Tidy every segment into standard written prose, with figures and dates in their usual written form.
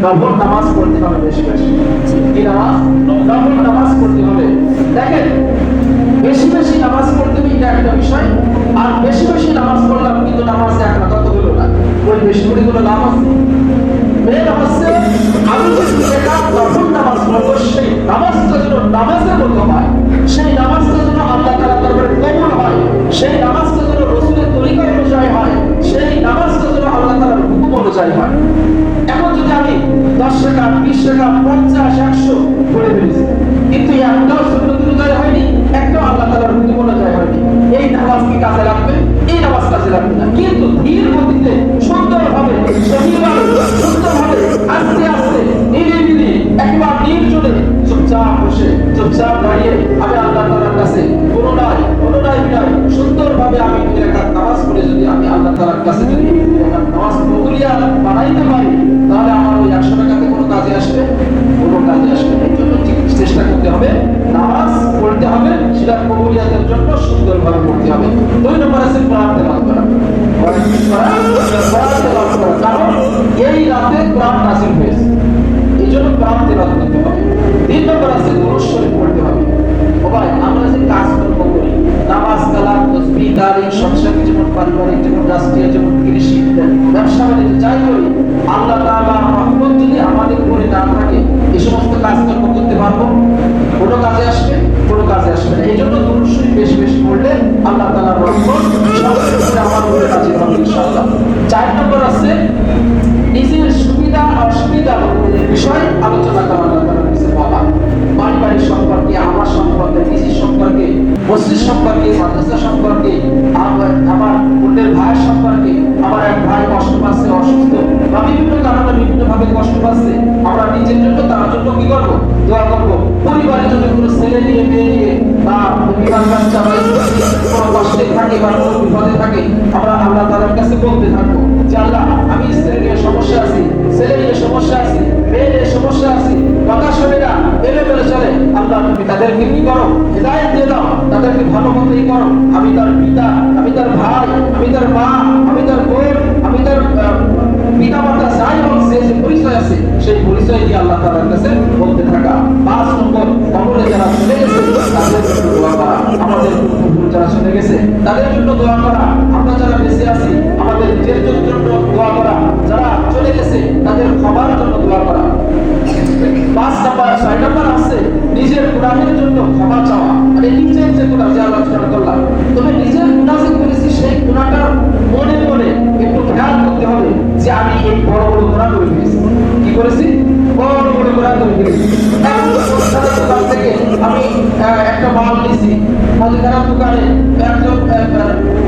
নফল নামাজ পড়তে হবে বেশি বেশি। কি নামাজ? নফল নামাজ পড়তে হবে। দেখেন, বেশি বেশি নামাজ পড়তে হবে এটা একটা বিষয়, আর বেশি বেশি নামাজ পড়লাম কিন্তু নামাজ এক রাকাত হলো না, ওই বেশি করে কোনো নামাজ নেই। মেন হচ্ছে আমি যদি একটা নফল নামাজ পড়বো, সেই নামাজটা যেন নামাজের মতো হয়, সেই নামাজটা যেন আল্লাহ তাআলা দরবারে কবুল হয়, সেই নামাজটা যেন রাসূলের তরিকা অনুযায়ী হয়, সেই নামাজটা যেন আল্লাহ তাআলার হুকুম অনুযায়ী হয়। এখন যদি আমি 10 টাকা 20 টাকা 50 100 করে ফেলেছি, কিন্তু একটাও সুন্নত অনুযায়ী হয়নি, একটাও আল্লাহ তাআলার হুকুম অনুযায়ী হয়নি, এই নামাজ কি কাজে লাগবে? এই নামাজ কাজে লাগবে না। কিন্তু ধীর গতিতে সুন্দরভাবে সহিভাবে সুন্দরভাবে আস্তে আস্তে ধীরে ধীরে একবার নির্জনে চুপচাপ বসে চুপচাপ দাঁড়িয়ে আমি আল্লাহ তাআলার কাছে পুনরায় বিনয় সুন্দরভাবে আমি 2 রাকাত নামাজ পড়ে যদি আমি আল্লাহ তাআলার কাছে যদি 2 রাকাত নামাজ কবুলিয়া বানাইতে পারি, তাহলে আমার ওই 100 টাকাতে কোনো কাজে আসবে? কোনো কাজে আসবে না। এই জন্য চেষ্টা করতে হবে, নামাজ পড়তে হবে, সেটা কবুলিয়াতের জন্য সুন্দরভাবে পড়তে হবে। 2 নম্বর আছে কোরআন তেলাওয়াত করা। কারণ এই রাতে কোরআন নাযিল হয়েছে, এই জন্য কোরআন তেলাওয়াত করতে হবে। 3 নম্বর আছে দুরূদ শরীফ পড়তে হবে। ও ভাই, আমরা যে কাজকর্ম করি, নামাজ কালাম তাসবিহ তাহলিল সংসারিক জীবন, পারিবারিক জীবন, রাষ্ট্রীয় জীবন, কৃষি ব্যবসা বাণিজ্য যাই করি, আল্লাহ তাআলার রহমত যদি আমাদের উপরে না থাকে, এই সমস্ত কাজকর্ম করতে পারবো? কোনো কাজে আসবে? কোনো কাজে আসবে না। এই জন্য দুরূদ শরীফ বেশি বেশি পড়লে আল্লাহ তাআলার রহমত সবার উপরে আমার উপরে নাযিল হবে ইনশাআল্লাহ। 4 নম্বর আছে নিজের সুবিধা অসুবিধা বিষয় আলোচনা করা। আল্লাহ তাআলার কাছে বলা, পারিবারিক সম্পর্কে, আমার সম্পর্কে, নিজের সম্পর্কে, মসজিদ সম্পর্কে, মাদ্রাসা সম্পর্কে, আমার বোনের ভাইয়ের সম্পর্কে, আমার এক ভাই কষ্ট পাচ্ছে, অসুস্থ বা বিভিন্ন কারণে বিভিন্ন ভাবে কষ্ট পাচ্ছে, আমরা নিজের জন্য তার জন্য কি করবো? দোয়া করবো। পরিবারের জন্য কোনো ছেলে নিয়ে মেয়ে নিয়ে বা বিবাহ বাচ্চা বা কোনো কষ্টে থাকে বা কোনো বিপদে থাকে, আমরা আল্লাহ তাআলার কাছে বলতে থাকবো যে আল্লাহ, আমি স্ত্রী নিয়ে সমস্যা আছি, ছেলে নিয়ে সমস্যা আছি, মেয়ে নিয়ে সমস্যা আছি, কথা শুনে না, এলোমেলো চলে, আল্লাহ তুমি তাদেরকে কি করো? হিদায়াত দিয়ে দাও, তাদেরকে ভালো মতো ই করো। আমি তার পিতা, আমি তার ভাই, আমি তার মা, আমি তার বোন, আমি তার পিতা মাতা যাই হোক, যে পরিচয় আছে সেই পরিচয় দিয়ে আল্লাহ তাআলার কাছে বলতে থাকা। 5 নম্বর, কবরে যারা চলে গেছে তাদের জন্য দোয়া করা। আমাদের পূর্বপুরুষ যারা চলে গেছে তাদের জন্য দোয়া করা। আমরা যারা বেঁচে আছি আমাদের নিজের জন্য দোয়া করা, যারা চলে গেছে তাদের ক্ষমার জন্য দোয়া করা। 5 নম্বর 6 নম্বর আছে নিজের গুনাহের জন্য ক্ষমা চাওয়া। মানে নিজের যে গুনাহ যে আলোচনা করলাম, তবে নিজের গুনাহ যে করেছি সেই গুনাহটা মনে মনে একটু খেয়াল করতে হবে যে আমি এই বড় বড় গুনাহ করে ফেলেছি। কি করেছি? বড় বড় গুনাহ করে ফেলেছি। দোকান থেকে আমি একটা মাল নিয়েছি, মুদিখানার দোকানে একজন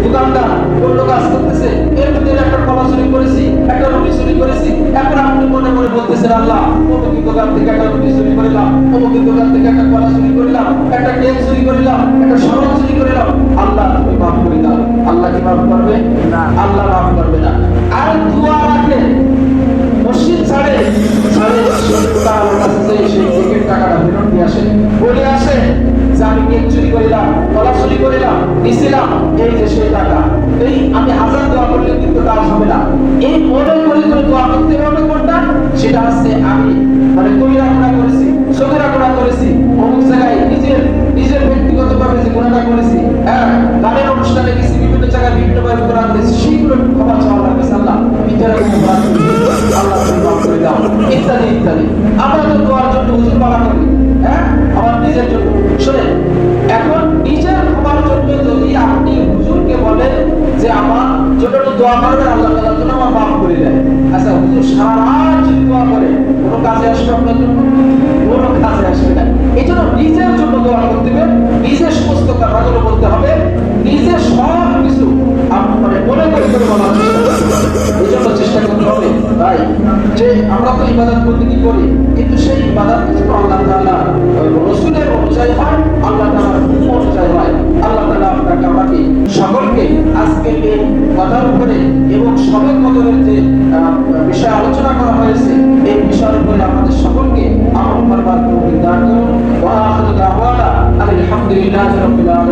দোকানদার অন্য কাজ করতেছে, এর মধ্যে একটা কলা চুরি করেছি, একটা রুটি চুরি করেছি। এখন আপনি মনে মনে বলতেছেন, আল্লাহ, অমুকের দোকান থেকে একটা রুটি চুরি করলাম, অমুকের দোকান থেকে একটা কলা চুরি করলাম, একটা তেল চুরি করলাম, একটা সরল চুরি করলাম, আল্লাহ তুমি মাফ করে দাও। আল্লাহ কি মাফ করবে? না, আল্লাহ মাফ করবে না। আর দোয়া রাখেন, মসজিদ ছাড়ে তার কাছে সেই কেকের টাকাটা ফেরত নিয়ে আসে, বলে আসে যে আমি কেক চুরি করিলাম, কলা চুরি করিলাম, দিছিলাম, এই যে সেই টাকা। এই আমি হাজার দোয়া করলে কিন্তু কাজ হবে না। এই মনে করে দোয়া করতে হবে কোনটা? সেটা হচ্ছে আমি মানে কবিরা গুনাহ করেছি, সগীরা গুনাহ করেছি, অমুক জায়গায় নিজের ব্যক্তিগতভাবে যে গুনাহটা করেছি, গানের অনুষ্ঠানে গেছি, বিভিন্ন জায়গায় বিভিন্ন ভাবে গুনাহ করেছি, সেইগুলো ক্ষমা চাওয়া লাগবে। আল্লাহ ভিতরে আল্লাহ তুমি মাফ করে দাও, ইত্যাদি ইত্যাদি। আমরা তো দোয়ার জন্য হুজুর বলা করি, আমার নিজের জন্য। শুনেন, এখন নিজের ক্ষমার জন্য যদি আপনি হুজুরকে বলেন যে আমার জন্য একটু দোয়া করবেন, আল্লাহ তাআলা যেন আমার মাফ করে দেয়, আচ্ছা হুজুর সারা রাত যদি দোয়া করে, কোনো কাজে আসবে আপনার জন্য? কোনো কাজে আসবে না। এই জন্য নিজের জন্য দোয়া করতে হবে, নিজের সমস্ত কথাগুলো বলতে হবে, নিজের সব কিছু মানে মনে করে বলার চেষ্টা করতে হবে। এই জন্য চেষ্টা করতে হবে ভাই যে আমরা তো ইবাদত বন্দেগী করি, কিন্তু সেই ইবাদত যেন আল্লাহ তাআলা রাসূলের অনুযায়ী হয়, আল্লাহ তাআলার হুকুম অনুযায়ী হয়। আল্লাহ তাআলা আপনাকে আমাকে সকলকে আজকে এই কথার উপরে এবং সবে কদরের যে বিষয় আলোচনা করা হয়েছে, এই বিষয়ের উপরে আমাদের সকলকে আমল করবার তৌফিক দান করুন। ওয়া আখিরু দাওয়ানা আলহামদুলিল্লাহি রাব্বিল আলামিন।